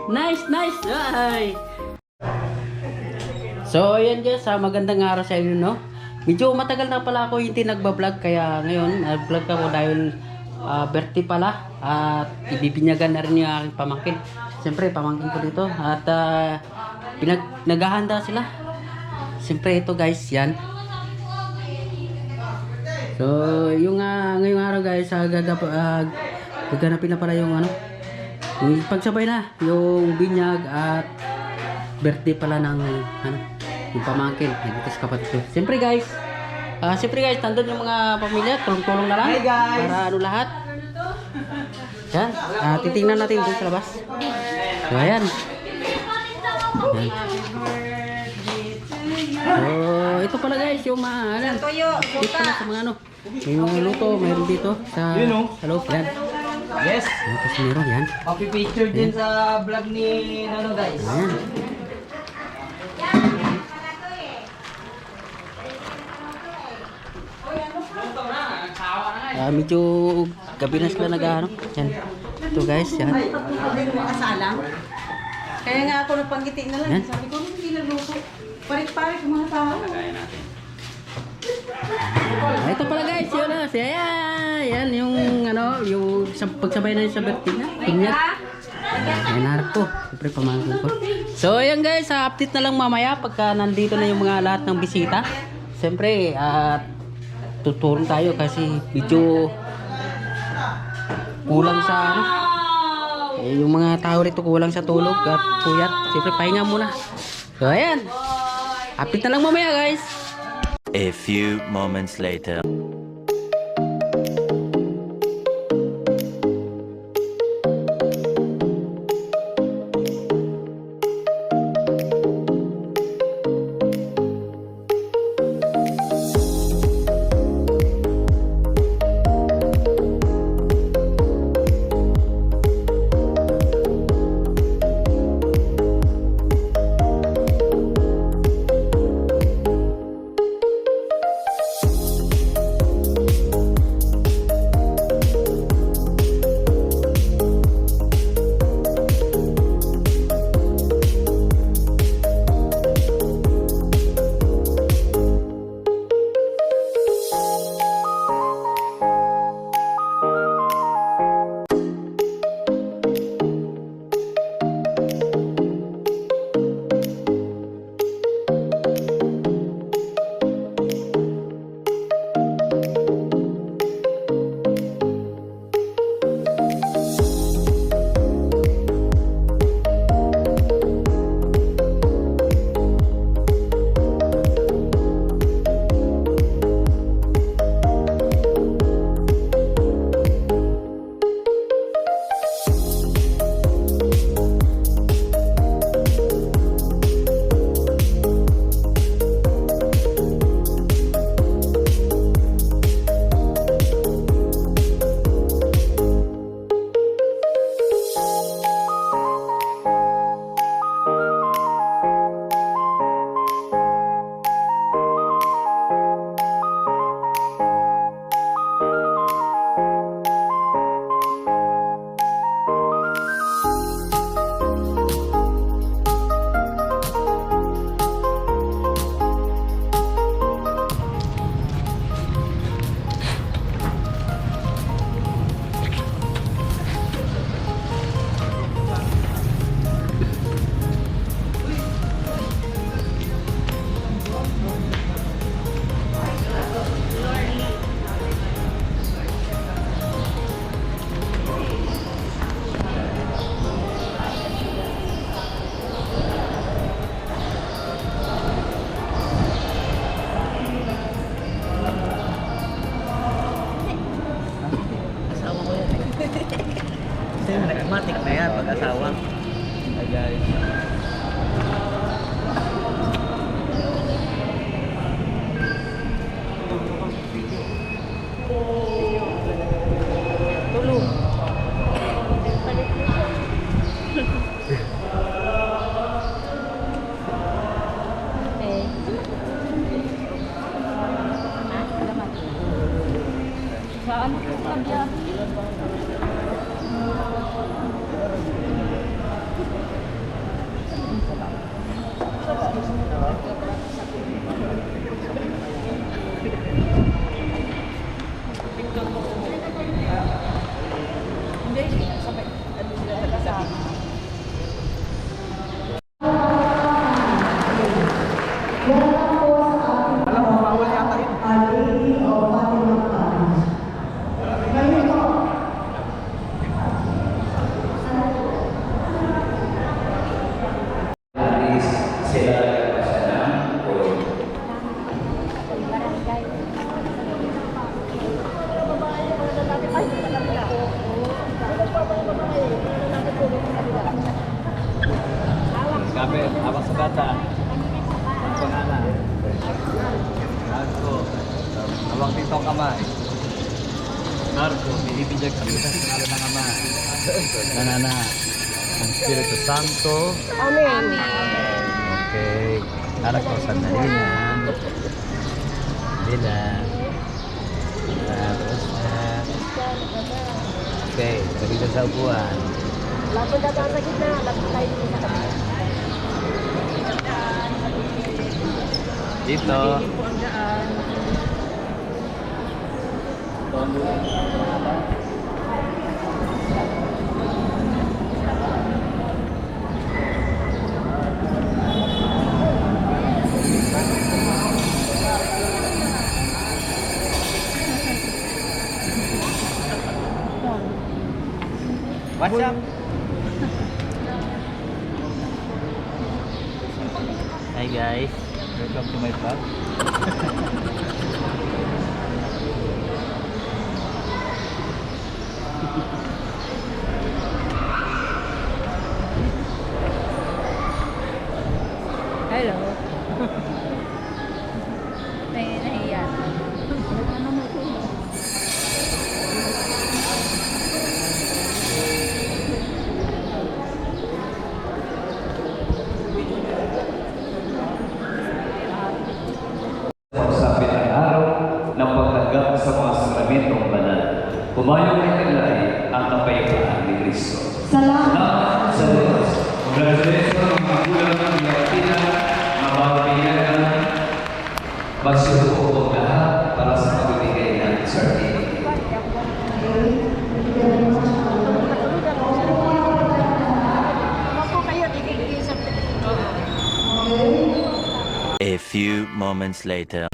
Nice, nice. Ay. So, ayan guys, magandang araw sa inyo, no? Medyo matagal na pala ako hindi nagba-vlog, kaya ngayon nag-vlog ako dahil birthday pala at ibibinyagan na rin yung aking pamangkin. Siyempre, pamangkin ko dito at naghahanda sila. Siyempre, ito guys, yan. So, yung ngayong araw guys, gaganapin na pala yung yung pagsabay na, yung binyag at birthday pala ng yung pamangkin dito sa kapatid ko. Siyempre guys, nandun yung mga pamilya, tulong-tulong na lang. Hi guys! Para lahat. Yan, titingnan natin dun sa labas. So ayan. So ito pala guys, yung dito pala sa mga yung mga luto, mayroon dito sa loob. Yan. Yes! Tapos meron yan. Copy picture din sa vlog ni guys. Ayan. Medyo gabi na sila nag-ano. Yan. Ito guys, yan. Asalang. Kaya nga ako napangiti na lang. Yan. Sabi ko, hindi nagluto. Parik-parik yung mga tao. Ito pala guys, yun na. Yan yung yung pagsabay na yung sa birthday na. Pinyat. Ayan, harap ko. Siyempre pamangkin ko. So ayan guys, update na lang mamaya pagka nandito na yung mga lahat ng bisita. Siyempre, tutulong tayo kasi medyo kulang sa yung mga tao rito kulang sa tulog at puyat. Siyempre pahinga muna. So ayan, update na lang mamaya guys. A few moments later. Matik na yan pag-asawa. Hi guys. Tulong. Saan ko kabya? Sabi, habang sa bata. Ang pangalan. Marco. Habang dito ang kamay. Marco, binibigyan kami sa pangalan ng Ama. Ng Anak. Ang Espiritu Santo. Amen. Okay. Anak ko, sandali lang. Sandali lang. Tapos na. Okay, sabi ka sa upuan. Lapod na tayo sa gitna. Lapod tayo dito sa kapila. Dito. What's up? Hi guys, welcome to my vlog. Hello. Nahiya. Pagsapit ang araw ng pagtanggap sa mga sakramentong banal. Pumayong ay taglay ang kapayapaan ni Kristo. Salamat sa Diyos. Congratulations sa mga gulang ng Latina, mababayaran, magsusuko ang lahat para sa pagbibigay ng certificate. A few moments later.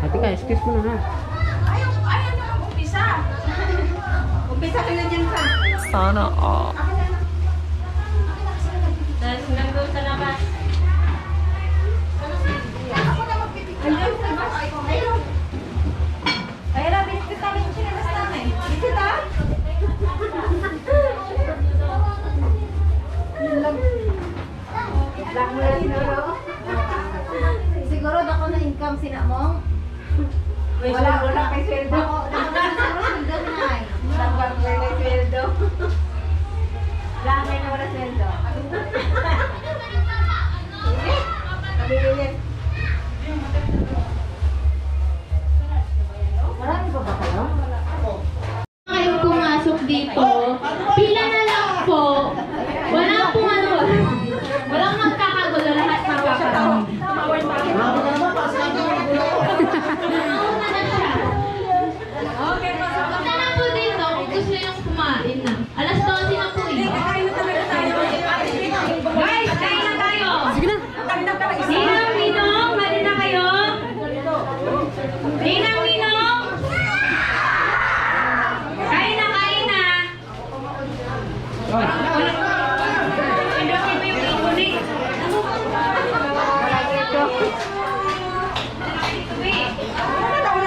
Ate ka, excuse mo na ha. Ayaw na umpisa. Umpisa ka na dyan ka. Sana all. Nandun sa labas. Ako na magpipigil. Andun sa labas. Ayun. Ayun, bisit namin yung sinabas namin. Bisit ha? Black mo na siguro. Siguro na ako na income sinamong. Wala kay sweldo. Wala sweldo na ay. Wala kay sweldo. Langay na wala sweldo. Nabililis. Marami pa ba kayo? Kayong pumasok dito, pila na lang po. Wala pong ano, walang magkakagulo, lahat magkakaroon. Nauna na siya. Punta na po dito kung gusto yung kumain na. Alas 12 na po eh. Guys, kain na tayo. Sige na. Ninang, Ninong, mali na kayo. Ninang, Ninong. Kain na, kain na. Pindutin mo yung ikunin.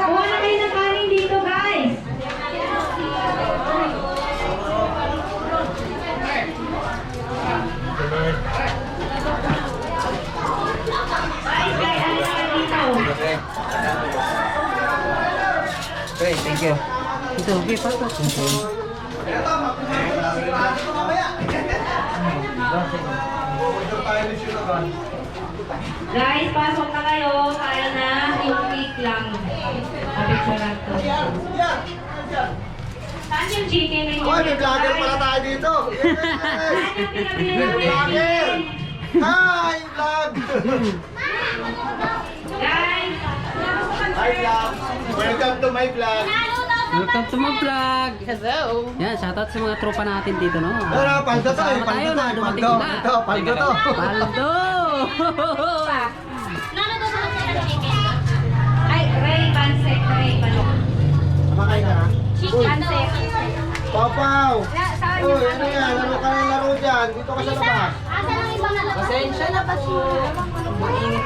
Kuha na kayo ng kanin dito, guys. Guys, ano na dito? Okay, thank you. Ito, okay, pasok. Guys, pasok na kayo. Kaya na yung week lang. Kapicturan to. Saan yung chicken ninyo? Oy, may vlogger pala tayo dito. Saan yung pinabili ng chicken? Hi, vlog! Guys! Hi, vlog! Welcome to my vlog. Welcome to my vlog. Hello. Yan, shoutout sa mga tropa natin dito, no? Ano, paldo to eh, Kasama tayo paldo to na eh, dumating paldo. sila. Ito, paldo to. Paldo! Ay, Ray, pansek, Ray, pansek. Kumakain ka na? Pansek. Papaw! Uy, ano yan? Ano ka ng laro dyan? Dito ka sa labas. Pasensya na ba siya? Mainit.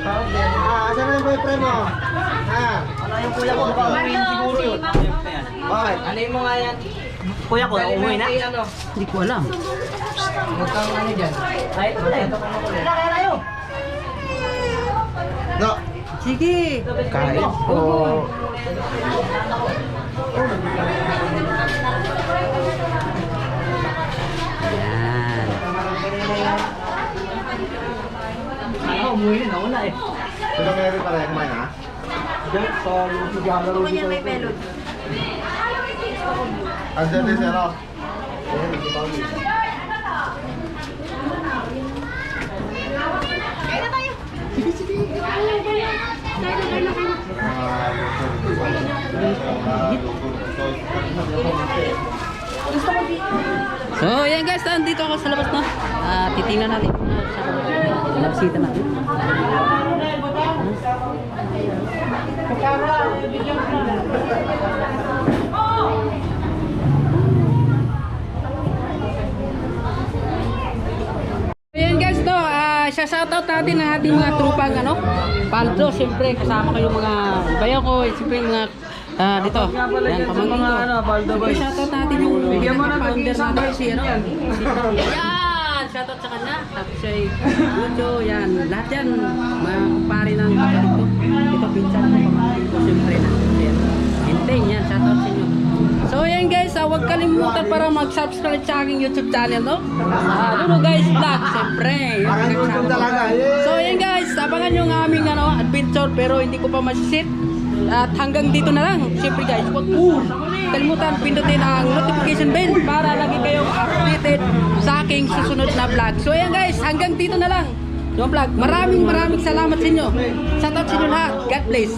Asan na yung boyfriend mo? Ha? Ano yung kuya ko? Baka umuwi siguro yun. Bakit? Ano mo nga yan? Kuya ko, umuwi na? Hindi ko alam. No. Sige. Kain po. Yan. Pero meron pa rin kumain ha? Ganyan may pelod. Andyan din zero. Kaya na tayo. So, ayan guys, nandito ako sa labas na. Titingnan natin sa labsita natin. Ayan guys, to, shoutout natin ang ating mga trupang ano, Paldo, siyempre kasama kayo mga bayo ko, siyempre yung mga dito. Yan, pamangkin ko. Siyempre shoutout natin yung founder natin si ano. Yan, shoutout sa kanya. Tapos siya Lucho, yan, lahat yan mga kumpare ng kapatid ko. Ito pinsan ko, pamangkin ko, siyempre na. Yan, Hinteng, yan, shoutout sa inyo. So yan guys, huwag kalimutan para mag-subscribe sa aking YouTube channel, no? Duno guys vlog, siyempre. So yan guys, abangan nyo ang aming adventure pero hindi ko pa masisit. At hanggang dito na lang. Siyempre guys, huwag kalimutan pindutin ang notification bell para lagi kayong updated sa aking susunod na vlog. So yan guys, hanggang dito na lang yung vlog. Maraming salamat sa inyo. Shoutout sa inyo lahat. God bless.